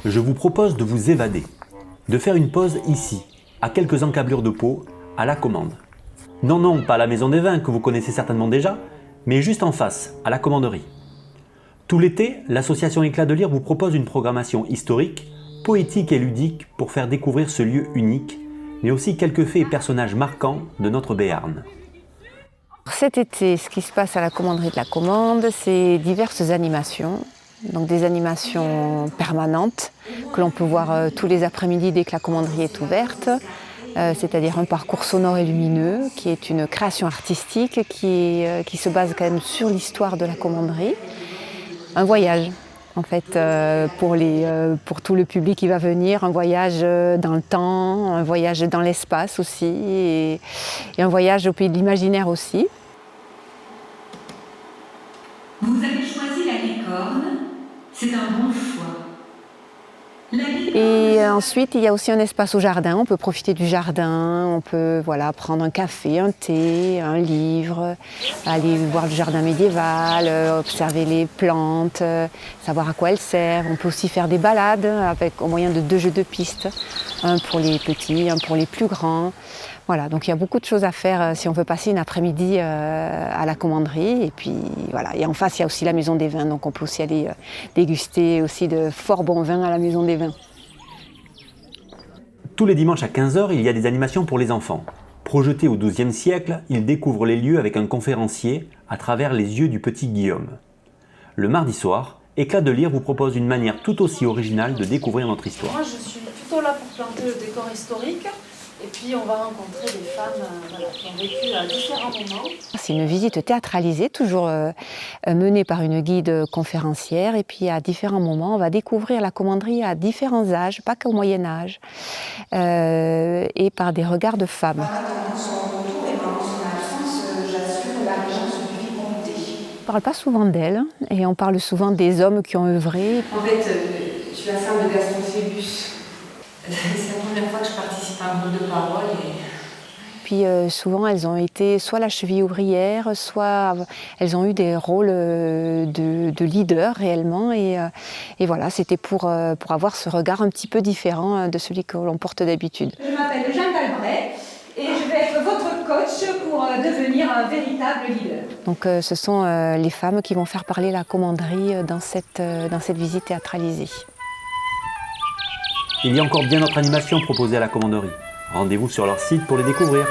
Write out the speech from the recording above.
Je vous propose de vous évader, de faire une pause ici, à quelques encablures de peau, à la commande. Non, non, pas à la Maison des Vins que vous connaissez certainement déjà, mais juste en face, à la commanderie. Tout l'été, l'association Éclat de Lire vous propose une programmation historique, poétique et ludique pour faire découvrir ce lieu unique, mais aussi quelques faits et personnages marquants de notre Béarn. Cet été, ce qui se passe à la commanderie de la Commande, c'est diverses animations. Donc des animations permanentes que l'on peut voir tous les après-midi dès que la commanderie est ouverte. C'est-à-dire un parcours sonore et lumineux qui est une création artistique qui se base quand même sur l'histoire de la commanderie. Un voyage, en fait, pour tout le public qui va venir, un voyage dans le temps, un voyage dans l'espace aussi, et un voyage au pays de l'imaginaire aussi. Vous avez choisi la licorne, c'est un bon choix. Et ensuite, il y a aussi un espace au jardin. On peut profiter du jardin, on peut prendre un café, un thé, un livre, aller voir le jardin médiéval, observer les plantes, savoir à quoi elles servent. On peut aussi faire des balades au moyen de 2 jeux de piste, un pour les petits, un pour les plus grands. Voilà, donc il y a beaucoup de choses à faire si on veut passer une après-midi à la commanderie. Et puis voilà, et en face, il y a aussi la Maison des Vins, donc on peut aussi aller déguster aussi de fort bons vins à la Maison des Vins. Tous les dimanches à 15 h, il y a des animations pour les enfants. Projetés au XIIe siècle, ils découvrent les lieux avec un conférencier à travers les yeux du petit Guillaume. Le mardi soir, Éclat de Lire vous propose une manière tout aussi originale de découvrir notre histoire. Moi, je suis plutôt là pour planter le décor historique. Et puis, on va rencontrer des femmes qui ont vécu à différents moments. C'est une visite théâtralisée, toujours menée par une guide conférencière. Et puis, à différents moments, on va découvrir la commanderie à différents âges, pas qu'au Moyen-Âge, et par des regards de femmes. On ne parle pas souvent d'elle, et on parle souvent des hommes qui ont œuvré. En fait, je suis la femme de Gaston Phébus. C'est la première fois que je participe à un groupe de parole. Puis souvent, elles ont été soit la cheville ouvrière, soit elles ont eu des rôles de leader réellement. Et voilà, c'était pour avoir ce regard un petit peu différent de celui que l'on porte d'habitude. Je m'appelle Jeanne Talbret et je vais être votre coach pour devenir un véritable leader. Donc ce sont les femmes qui vont faire parler la commanderie dans cette visite théâtralisée. Il y a encore bien d'autres animations proposées à la commanderie. Rendez-vous sur leur site pour les découvrir.